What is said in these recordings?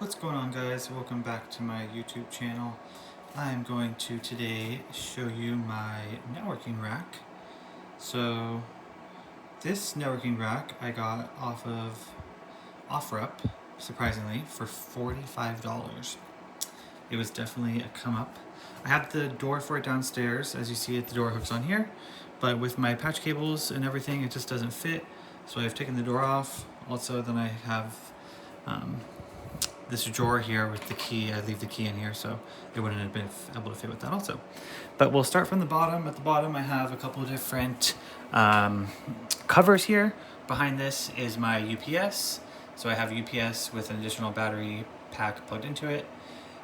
What's going on, guys? Welcome back to my YouTube channel. I'm going to today show you my networking rack. So this networking rack I got off of OfferUp, surprisingly, for $45. It was definitely a come up. I have the door for it downstairs. As you see it, the door hooks on here, but with my patch cables and everything, it just doesn't fit. So I've taken the door off. Also, then I have this drawer here with the key. I leave the key in here, so it wouldn't have been able to fit with that also. But we'll start from the bottom. At the bottom, I have a couple of different covers here. Behind this is my UPS. So I have UPS with an additional battery pack plugged into it.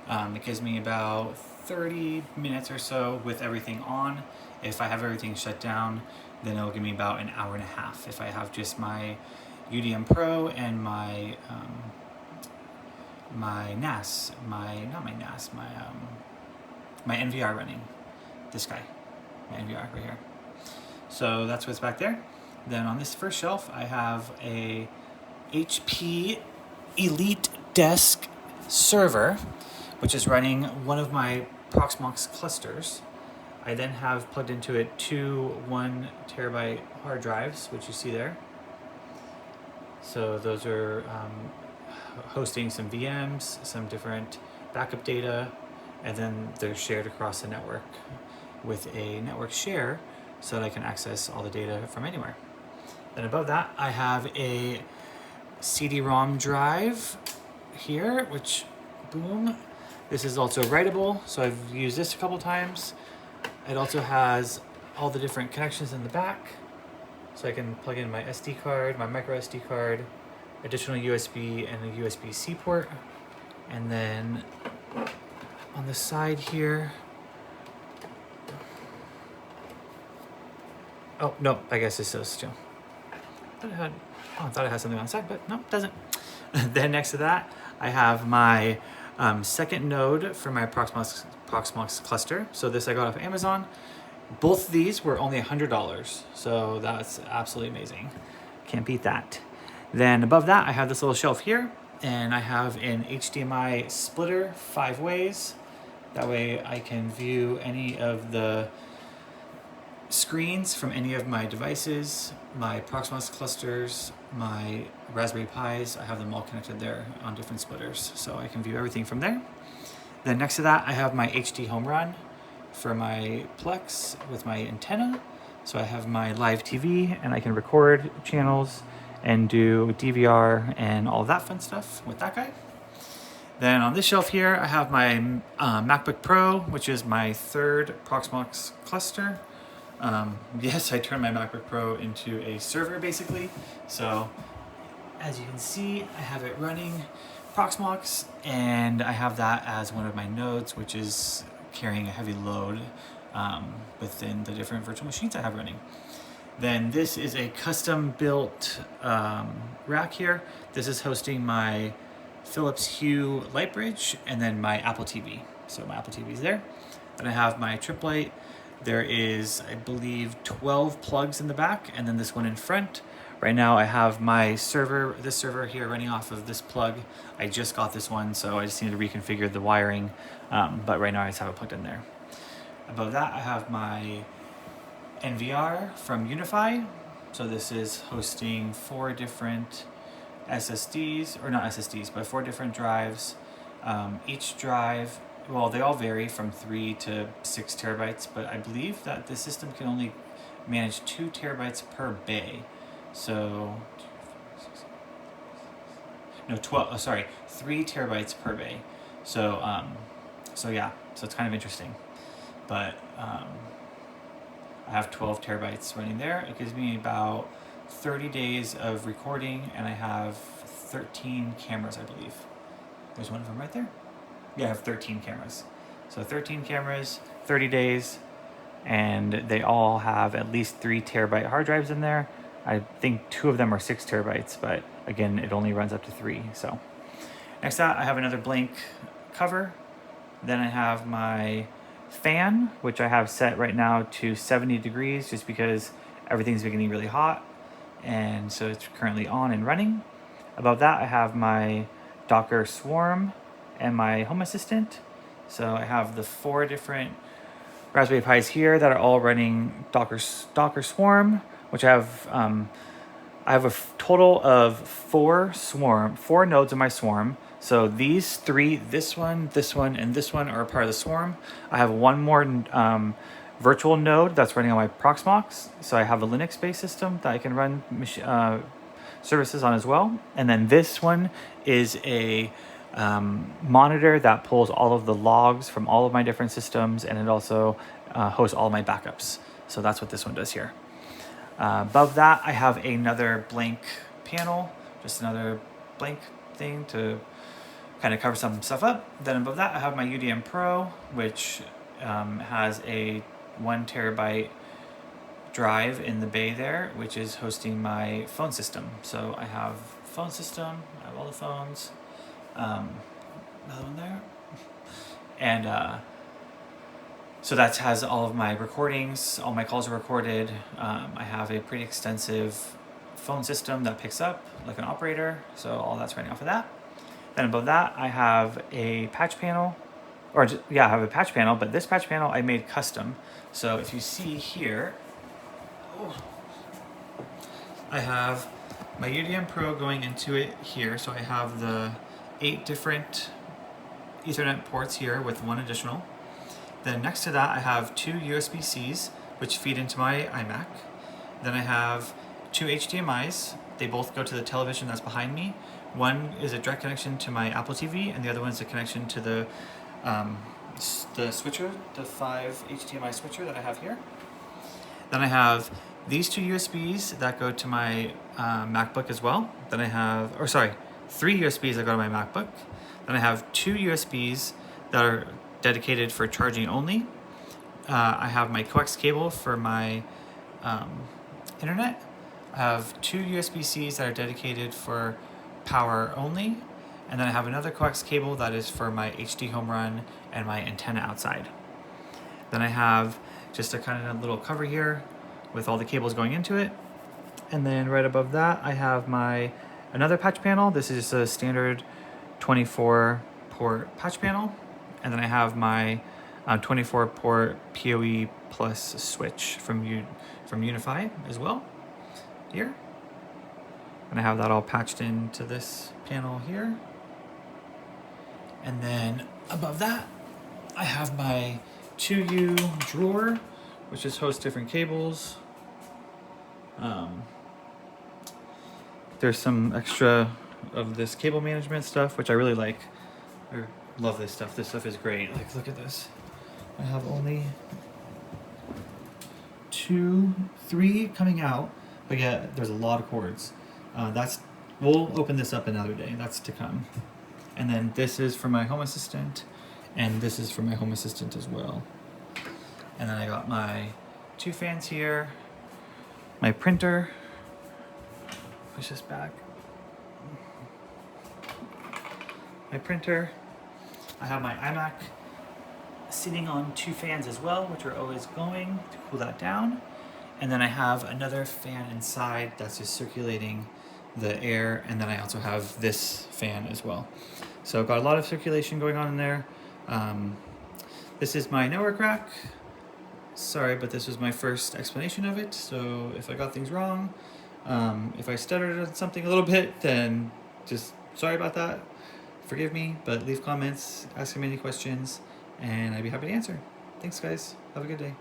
It gives me about 30 minutes or so with everything on. If I have everything shut down, then it'll give me about an hour and a half. If I have just my UDM Pro and my NAS, my NVR running, this guy, my NVR right here. So that's what's back there. Then on this first shelf, I have a HP Elite Desk server, which is running one of my Proxmox clusters. I then have plugged into it two 1 terabyte hard drives, which you see there. So those are hosting some VMs, some different backup data, and then they're shared across the network with a network share so that I can access all the data from anywhere. Then above that, I have a CD-ROM drive here, which, boom, this is also writable, so I've used this a couple times. It also has all the different connections in the back, so I can plug in my SD card, my micro SD card, additional USB and a USB-C port. And then on the side here, oh no, I guess this is still. I thought it had something on the side, but no, it doesn't. Then next to that, I have my second node for my Proxmox cluster. So this I got off of Amazon. Both of these were only $100, so that's absolutely amazing. Can't beat that. Then above that, I have this little shelf here, and I have an HDMI splitter 5 ways. That way I can view any of the screens from any of my devices, my Proxmox clusters, my Raspberry Pis. I have them all connected there on different splitters, so I can view everything from there. Then next to that, I have my HD Home Run for my Plex with my antenna. So I have my live TV, and I can record channels and do DVR and all that fun stuff with that guy. Then on this shelf here, I have my MacBook Pro, which is my third Proxmox cluster. Yes, I turned my MacBook Pro into a server basically. So as you can see, I have it running Proxmox, and I have that as one of my nodes, which is carrying a heavy load within the different virtual machines I have running. Then this is a custom built rack here. This is hosting my Philips Hue light bridge and then my Apple TV. So my Apple TV is there. Then I have my trip light. There is, I believe, 12 plugs in the back and then this one in front. Right now I have my server, this server here running off of this plug. I just got this one, so I just need to reconfigure the wiring. But right now I just have it plugged in there. Above that, I have my NVR from Unify. So this is hosting 4 different SSDs, or not SSDs, but 4 different drives. Each drive, well, they all vary from 3 to 6 terabytes, but I believe that this system can only manage 2 terabytes per bay. So, no, 3 terabytes per bay. So, yeah, so it's kind of interesting. But I have 12 terabytes running there. It gives me about 30 days of recording, and I have 13 cameras, I believe. There's one of them right there. Yeah, I have 13 cameras. So 13 cameras, 30 days, and they all have at least 3 terabyte hard drives in there. I think 2 of them are 6 terabytes, but again, it only runs up to 3. So next to that, I have another blank cover. Then I have my fan, which I have set right now to 70 degrees just because everything's getting really hot, and so it's currently on and running. Above that, I have my Docker Swarm and my Home Assistant. So I have the 4 different Raspberry Pis here that are all running Docker Swarm, which I have a total of 4 nodes in my swarm. So these 3, this one, and this one are part of the swarm. I have one more virtual node that's running on my Proxmox. So I have a Linux-based system that I can run services on as well. And then this one is a monitor that pulls all of the logs from all of my different systems, and it also hosts all my backups. So that's what this one does here. Above that, I have another blank panel, just another blank thing to kind of cover some stuff up. Then above that, I have my UDM Pro, which has a 1 terabyte drive in the bay there, which is hosting my phone system. So I have phone system, I have all the phones, another one there, and so that has all of my recordings, all my calls are recorded. I have a pretty extensive phone system that picks up like an operator, so all that's running off of that. Then above that, I have a patch panel, I have a patch panel, but this patch panel I made custom. So if you see here, I have my UDM Pro going into it here. So I have the 8 different Ethernet ports here with 1 additional. Then next to that, I have 2 USB-Cs, which feed into my iMac. Then I have 2 HDMIs. They both go to the television that's behind me. One is a direct connection to my Apple TV, and the other one is a connection to the switcher, the 5 HDMI switcher that I have here. Then I have these 2 USBs that go to my MacBook as well. Then I have, 3 USBs that go to my MacBook. Then I have 2 USBs that are dedicated for charging only. I have my coax cable for my internet. I have 2 USB-Cs that are dedicated for power only. And then I have another coax cable that is for my HD home run and my antenna outside. Then I have just a kind of little cover here with all the cables going into it. And then right above that, I have another patch panel. This is a standard 24 port patch panel. And then I have my 24 port PoE plus switch from Unify as well here. And I have that all patched into this panel here. And then above that, I have my 2U drawer, which just hosts different cables. There's some extra of this cable management stuff, which I really like. I love this stuff. This stuff is great. Like, look at this. I have only 2, 3 coming out, but yeah, there's a lot of cords. We'll open this up another day. That's to come. And then this is for my Home Assistant, and this is for my Home Assistant as well. And then I got my 2 fans here, my printer. Push this back. My printer. I have my iMac sitting on 2 fans as well, which are always going to cool that down. And then I have another fan inside that's just circulating the air, and then I also have this fan as well. So I've got a lot of circulation going on in there. This is my network rack. Sorry, but this was my first explanation of it, so if I got things wrong, if I stuttered on something a little bit, then just sorry about that. Forgive me, but leave comments, ask me any questions, and I'd be happy to answer. Thanks, guys. Have a good day.